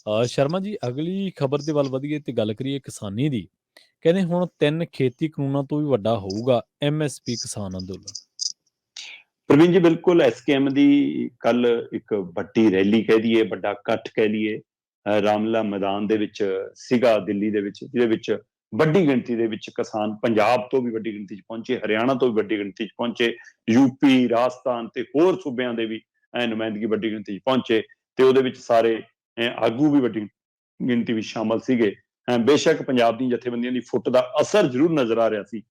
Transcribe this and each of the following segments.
ਸ਼ਰਮਾ ਜੀ, ਅਗਲੀ ਖਬਰ ਦੇ ਵੱਲ ਵਧੀਏ ਤੇ ਗੱਲ ਕਰੀਏ ਕਿਸਾਨੀ ਦੀ। ਕਹਿੰਦੇ ਹੁਣ 3 ਖੇਤੀ ਕਾਨੂੰਨਾਂ ਤੋਂ ਵੀ ਵੱਡਾ ਹੋਊਗਾ ਐਮਐਸਪੀ ਕਿਸਾਨ ਅੰਦੋਲਨ। ਪ੍ਰਵੀਨ ਜੀ, ਬਿਲਕੁਲ ਐਸਕੇਐਮ ਦੀ ਕੱਲ ਇੱਕ ਵੱਡੀ ਰੈਲੀ ਕਹਿ ਦਈਏ, ਵੱਡਾ ਇਕੱਠ ਕਹਿ ਲਈਏ, ਰਾਮਲੀਲਾ ਮੈਦਾਨ ਦੇ ਵਿੱਚ ਸੀਗਾ ਦਿੱਲੀ ਦੇ ਵਿੱਚ, ਜਿਹਦੇ ਵਿੱਚ ਵੱਡੀ ਗਿਣਤੀ ਦੇ ਵਿੱਚ ਕਿਸਾਨ ਪੰਜਾਬ ਤੋਂ ਵੀ ਵੱਡੀ ਗਿਣਤੀ 'ਚ ਪਹੁੰਚੇ, ਹਰਿਆਣਾ ਤੋਂ ਵੀ ਵੱਡੀ ਗਿਣਤੀ 'ਚ ਪਹੁੰਚੇ, ਯੂਪੀ, ਰਾਜਸਥਾਨ ਤੇ ਹੋਰ ਸੂਬਿਆਂ ਦੇ ਵੀ ਨੁਮਾਇੰਦਗੀ ਵੱਡੀ ਗਿਣਤੀ 'ਚ ਪਹੁੰਚੇ, ਤੇ ਉਹਦੇ ਵਿੱਚ ਸਾਰੇ ਆਗੂ ਵੀ ਵੱਡੀ ਗਿਣਤੀ ਵਿੱਚ ਸ਼ਾਮਲ ਸੀਗੇ। ਬੇਸ਼ੱਕ ਪੰਜਾਬ ਦੀਆਂ ਜਥੇਬੰਦੀਆਂ ਦੀ ਫੁੱਟ ਦਾ ਅਸਰ ਜ਼ਰੂਰ ਨਜ਼ਰ ਆ ਰਿਹਾ ਸੀ,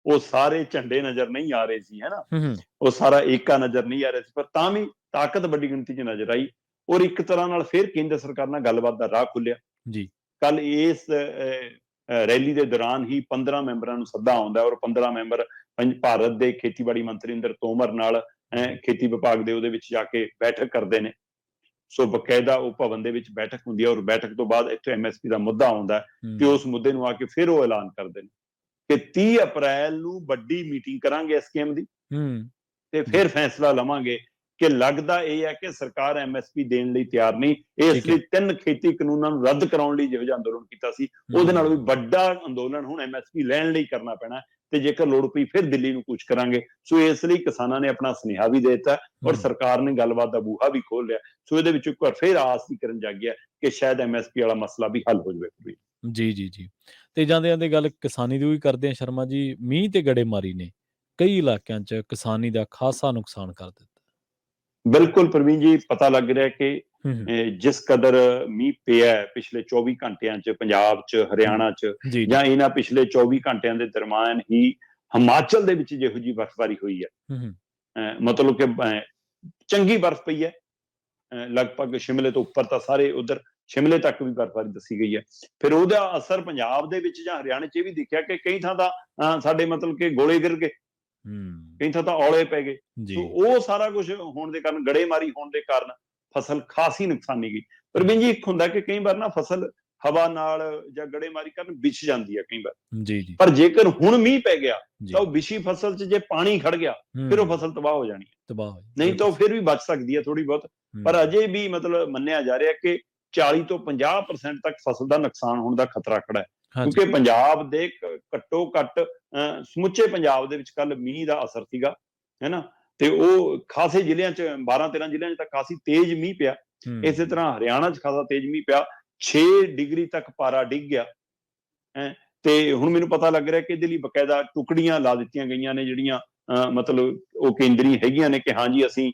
ਉਹ ਸਾਰੇ ਝੰਡੇ ਨਜ਼ਰ ਨਹੀਂ ਆ ਰਹੇ ਸੀ, ਹੈ ਨਾ, ਉਹ ਸਾਰਾ ਏਕਾ ਨਜ਼ਰ ਨਹੀਂ ਆ ਰਿਹਾ ਸੀ, ਪਰ ਤਾਂ ਵੀ ਤਾਕਤ ਵੱਡੀ ਗਿਣਤੀ 'ਚ ਨਜ਼ਰ ਆਈ, ਔਰ ਇੱਕ ਤਰ੍ਹਾਂ ਨਾਲ ਫਿਰ ਕੇਂਦਰ ਸਰਕਾਰ ਨਾਲ ਗੱਲਬਾਤ ਦਾ ਰਾਹ ਖੁੱਲਿਆ ਜੀ। ਕੱਲ ਇਸ ਰੈਲੀ ਦੇ ਦੌਰਾਨ ਹੀ 15 ਮੈਂਬਰਾਂ ਨੂੰ ਸੱਦਾ ਆਉਂਦਾ, ਔਰ 15 ਮੈਂਬਰ ਭਾਰਤ ਦੇ ਖੇਤੀਬਾੜੀ ਮੰਤਰੀ ਇੰਦਰ ਤੋਮਰ ਨਾਲ ਖੇਤੀ ਵਿਭਾਗ ਦੇ ਉਹਦੇ ਵਿੱਚ ਜਾ ਕੇ ਬੈਠਕ ਕਰਦੇ ਨੇ। ਸੋ ਬਕਾਇਦਾ ਉਹ ਭਵਨ ਦੇ ਵਿੱਚ ਬੈਠਕ ਹੁੰਦੀ ਹੈ, ਔਰ ਬੈਠਕ ਤੋਂ ਬਾਅਦ ਇੱਥੇ ਐਮਐਸਪੀ ਦਾ ਮੁੱਦਾ ਆਉਂਦਾ ਤੇ ਉਸ ਮੁੱਦੇ ਨੂੰ ਆ ਕੇ ਫਿਰ ਉਹ ਐਲਾਨ ਕਰਦੇ ਨੇ ਕਿ 30 ਅਪ੍ਰੈਲ ਨੂੰ ਵੱਡੀ ਮੀਟਿੰਗ ਕਰਾਂਗੇ ਐਸਕੇਐਮ ਦੀ, ਤੇ ਫਿਰ ਫੈਸਲਾ ਲਵਾਂਗੇ ਕਿ ਲੱਗਦਾ ਇਹ ਹੈ ਕਿ ਸਰਕਾਰ ਐਮਐਸਪੀ ਦੇਣ ਲਈ ਤਿਆਰ ਨਹੀਂ, ਇਸ ਲਈ 3 ਖੇਤੀ ਕਾਨੂੰਨਾਂ ਨੂੰ ਰੱਦ ਕਰਾਉਣ ਲਈ ਜਿਹੋ ਜਿਹਾ ਅੰਦੋਲਨ ਕੀਤਾ ਸੀ, ਉਹਦੇ ਨਾਲ ਵੀ ਵੱਡਾ ਅੰਦੋਲਨ ਹੁਣ ਐਮਐਸਪੀ ਲੈਣ ਲਈ ਕਰਨਾ ਪੈਣਾ, ਤੇ ਜੇਕਰ ਲੋੜ ਪਈ ਫਿਰ ਦਿੱਲੀ ਨੂੰ ਕੂਚ ਕਰਾਂਗੇ। ਸੋ ਇਸ ਲਈ ਕਿਸਾਨਾਂ ਨੇ ਆਪਣਾ ਸੁਨੇਹਾ ਵੀ ਦੇ ਦਿੱਤਾ, ਔਰ ਸਰਕਾਰ ਨੇ ਗੱਲਬਾਤ ਦਾ ਬੂਹਾ ਵੀ ਖੋਲ ਲਿਆ। ਸੋ ਇਹਦੇ ਵਿੱਚ ਇੱਕ ਵਾਰ ਫਿਰ ਆਸ ਦੀ ਕਿਰਨ ਜਾਗੀ ਹੈ ਕਿ ਸ਼ਾਇਦ ਐਮਐਸਪੀ ਵਾਲਾ ਮਸਲਾ ਵੀ ਹੱਲ ਹੋ ਜਾਵੇ। ਜੀ ਜੀ ਜੀ। ਤੇ ਜਾਂਦੇ ਜਾਂਦੇ ਗੱਲ ਕਿਸਾਨੀ ਦੀ ਵੀ ਕਰਦੇ ਆ ਸ਼ਰਮਾ ਜੀ। ਮੀਂਹ ਤੇ ਗੜੇਮਾਰੀ ਨੇ ਕਈ ਇਲਾਕਿਆਂ 'ਚ ਕਿਸਾਨੀ ਦਾ ਖਾਸਾ ਨੁਕਸਾਨ ਕਰ ਦਿੱਤਾ। ਬਿਲਕੁਲ ਪ੍ਰਵੀਨ ਜੀ, ਪਤਾ ਲੱਗ ਰਿਹਾ ਕਿ ਜਿਸ ਕਦਰ ਮੀਂਹ ਪਿਆ ਪਿਛਲੇ 24 ਘੰਟਿਆਂ 'ਚ ਪੰਜਾਬ 'ਚ, ਹਰਿਆਣਾ 'ਚ, ਜਾਂ ਇਹਨਾਂ ਪਿਛਲੇ 24 ਘੰਟਿਆਂ ਦੇ ਦਰਮਿਆਨ ਹੀ ਹਿਮਾਚਲ ਦੇ ਵਿੱਚ ਜਿਹੋ ਜਿਹੀ ਬਰਫ਼ਬਾਰੀ ਹੋਈ ਹੈ, ਮਤਲਬ ਕਿ ਚੰਗੀ ਬਰਫ਼ ਪਈ ਹੈ, ਲਗਭਗ ਸ਼ਿਮਲੇ ਤੋਂ ਉੱਪਰ ਤਾਂ ਸਾਰੇ ਉਧਰ ਸ਼ਿਮਲੇ ਤੱਕ ਵੀ ਬਰਫ਼ਬਾਰੀ ਦੱਸੀ ਗਈ ਹੈ। ਫਿਰ ਉਹਦਾ ਅਸਰ ਪੰਜਾਬ ਦੇ ਵਿੱਚ ਜਾਂ ਹਰਿਆਣੇ 'ਚ ਇਹ ਵੀ ਦਿਖਿਆ ਕਿ ਕਈ ਥਾਂ ਤਾਂ ਸਾਡੇ ਮਤਲਬ ਕਿ ਗੋਲੇ ਗਿਰ ਗਏ, ਕਈ ਥਾਂ ਤਾਂ ਔਲੇ ਪੈ ਗਏ। ਸੋ ਉਹ ਸਾਰਾ ਕੁਝ ਹੋਣ ਦੇ ਕਾਰਨ, ਗੜੇਮਾਰੀ ਹੋਣ ਦੇ ਕਾਰਨ ਫਸਲ ਖਾਸੀ ਨੁਕਸਾਨੀ ਗਈ। ਪਰ ਵੀ ਜੀ ਇੱਕ ਹੁੰਦਾ ਕਿ ਕਈ ਵਾਰ ਨਾ ਫਸਲ ਹਵਾ ਨਾਲ ਜਾਂ ਗੜੇਮਾਰੀ ਕਾਰਨ ਵਿਛ ਜਾਂਦੀ ਹੈ ਕਈ ਵਾਰ, ਪਰ ਜੇਕਰ ਹੁਣ ਮੀਂਹ ਪੈ ਗਿਆ ਤਾਂ ਉਹ ਵਿਛੀ ਫਸਲ 'ਚ ਜੇ ਪਾਣੀ ਖੜ ਗਿਆ ਫਿਰ ਉਹ ਫਸਲ ਤਬਾਹ ਹੋ ਜਾਣੀ ਹੈ, ਨਹੀਂ ਤਾਂ ਉਹ ਫਿਰ ਵੀ ਬਚ ਸਕਦੀ ਹੈ ਥੋੜੀ ਬਹੁਤ। ਪਰ ਅਜੇ ਵੀ ਮਤਲਬ ਮੰਨਿਆ ਜਾ ਰਿਹਾ ਕਿ 40 ਤੋਂ 50% ਤੱਕ ਫਸਲ ਦਾ ਨੁਕਸਾਨ ਹੋਣ ਦਾ ਖਤਰਾ ਖੜਾ ਹੈ, ਕਿਉਂਕਿ ਪੰਜਾਬ ਦੇ ਘੱਟੋ ਘੱਟ ਸਮੁੱਚੇ ਪੰਜਾਬ ਦੇ ਵਿੱਚ ਕੱਲ ਮੀਂਹ ਦਾ ਅਸਰ ਸੀਗਾ, ਹੈ ਨਾ, ਤੇ ਉਹ ਖਾਸੇ ਜ਼ਿਲ੍ਹਿਆਂ 'ਚ 12-13 ਜ਼ਿਲ੍ਹਿਆਂ 'ਚ ਤਾਂ ਕਾਫੀ ਤੇਜ਼ ਮੀਂਹ ਪਿਆ। ਇਸੇ ਤਰ੍ਹਾਂ ਹਰਿਆਣਾ 'ਚ ਖਾਸਾ ਤੇਜ਼ ਮੀਂਹ ਪਿਆ, 6 ਡਿਗਰੀ ਤੱਕ ਪਾਰਾ ਡਿੱਗ ਗਿਆ ਹੈ। ਤੇ ਹੁਣ ਮੈਨੂੰ ਪਤਾ ਲੱਗ ਰਿਹਾ ਕਿ ਇਹਦੇ ਲਈ ਬਕਾਇਦਾ ਟੁਕੜੀਆਂ ਲਾ ਦਿੱਤੀਆਂ ਗਈਆਂ ਨੇ, ਜਿਹੜੀਆਂ ਮਤਲਬ ਉਹ ਕੇਂਦਰੀ ਹੈਗੀਆਂ ਨੇ ਕਿ ਹਾਂਜੀ ਅਸੀਂ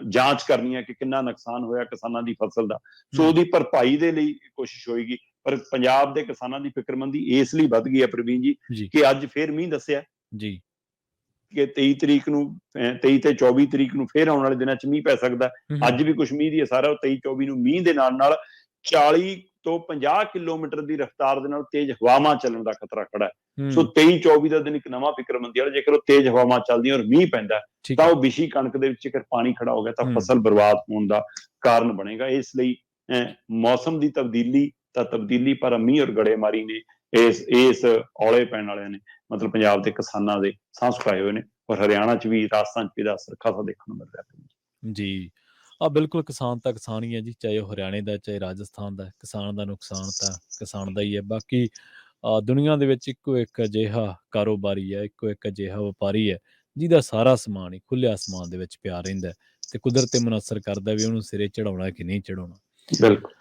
ਜਾਂਚ ਕਰਨੀ ਹੈ ਕਿ ਕਿੰਨਾ ਨੁਕਸਾਨ ਹੋਇਆ ਕਿਸਾਨਾਂ ਦੀ ਫਸਲ ਦਾ। ਸੋ ਉਹਦੀ ਭਰਪਾਈ ਦੇ ਲਈ ਕੋਸ਼ਿਸ਼ ਹੋਏਗੀ। ਪਰ ਪੰਜਾਬ ਦੇ ਕਿਸਾਨਾਂ ਦੀ ਫਿਕਰਮੰਦੀ ਇਸ ਲਈ ਵੱਧ ਗਈ ਹੈ ਪ੍ਰਵੀਨ ਜੀ ਕਿ ਅੱਜ ਫੇਰ ਮੀਂਹ ਦੱਸਿਆ ਜੀ ਕਿ 23 ਤਰੀਕ ਨੂੰ 23 ਤੇ 24 ਤਰੀਕ ਨੂੰ ਫੇਰ ਆਉਣ ਵਾਲੇ ਦਿਨਾਂ 'ਚ ਮੀਂਹ ਪੈ ਸਕਦਾ। ਅੱਜ ਵੀ ਕੁਛ ਮੀਂਹ ਦੀ ਅਸਾਰ ਹੈ, ਉਹ 23-24 ਨੂੰ ਮੀਂਹ ਦੇ ਨਾਲ 40 ਤੋਂ 50 ਕਿਲੋਮੀਟਰ ਦੀ ਰਫ਼ਤਾਰ ਦੇ ਨਾਲ ਤੇਜ਼ ਹਵਾਵਾਂ ਚੱਲਣ ਦਾ ਖਤਰਾ ਖੜਾ ਹੈ। ਸੋ 23-24 ਦਾ ਦਿਨ ਇੱਕ ਨਵਾਂ ਫਿਕਰਮੰਦੀ ਵਾਲਾ, ਜੇਕਰ ਉਹ ਤੇਜ਼ ਹਵਾਵਾਂ ਚੱਲਦੀਆਂ ਔਰ ਮੀਂਹ ਪੈਂਦਾ ਤਾਂ ਉਹ ਵਿਛੀ ਕਣਕ ਦੇ ਵਿੱਚ ਜੇਕਰ ਪਾਣੀ ਖੜਾ ਹੋ ਗਿਆ ਤਾਂ ਫਸਲ ਬਰਬਾਦ ਹੋਣ ਦਾ ਕਾਰਨ ਬਣੇਗਾ। ਇਸ ਲਈ ਮੌਸਮ ਦੀ ਤਬਦੀਲੀ ਪਰ ਮੀਂਹ ਔਰ ਗੜੇਮਾਰੀ ਨੇ ਇਸ ਔਲੇ ਪੈਣ ਵਾਲਿਆਂ ਨੇ ਮਤਲਬ ਪੰਜਾਬ ਦੇ ਕਿਸਾਨਾਂ ਦੇ ਸਾਹ ਸੁਕਾਏ ਹੋਏ ਨੇ, ਔਰ ਹਰਿਆਣਾ 'ਚ ਵੀ, ਰਾਜਸਥਾਨ 'ਚ ਇਹਦਾ ਅਸਰ ਖਾਸਾ ਦੇਖਣ ਨੂੰ ਮਿਲ ਰਿਹਾ ਜੀ। ਬਿਲਕੁਲ, ਕਿਸਾਨ ਤਾਂ ਕਿਸਾਨ ਹੀ ਹੈ ਜੀ, ਚਾਹੇ ਉਹ ਹਰਿਆਣੇ ਦਾ ਚਾਹੇ ਰਾਜਸਥਾਨ ਦਾ। ਕਿਸਾਨ ਦਾ ਨੁਕਸਾਨ ਤਾਂ ਕਿਸਾਨ ਦਾ ਹੀ ਹੈ। ਬਾਕੀ ਦੁਨੀਆ ਦੇ ਵਿੱਚ ਇੱਕੋ ਇੱਕ ਅਜਿਹਾ ਕਾਰੋਬਾਰੀ ਹੈ, ਇੱਕੋ ਇੱਕ ਅਜਿਹਾ ਵਪਾਰੀ ਹੈ ਜਿਹਦਾ ਸਾਰਾ ਸਮਾਨ ਹੀ ਖੁੱਲ੍ਹੇ ਅਸਮਾਨ ਦੇ ਵਿੱਚ ਪਿਆ ਰਹਿੰਦਾ, ਤੇ ਕੁਦਰਤ ਤੇ ਮੁਨਸਰ ਕਰਦਾ ਵੀ ਉਹਨੂੰ ਸਿਰੇ ਚੜਾਉਣਾ ਕਿ ਨਹੀਂ ਚੜਾਉਣਾ। ਬਿਲਕੁਲ।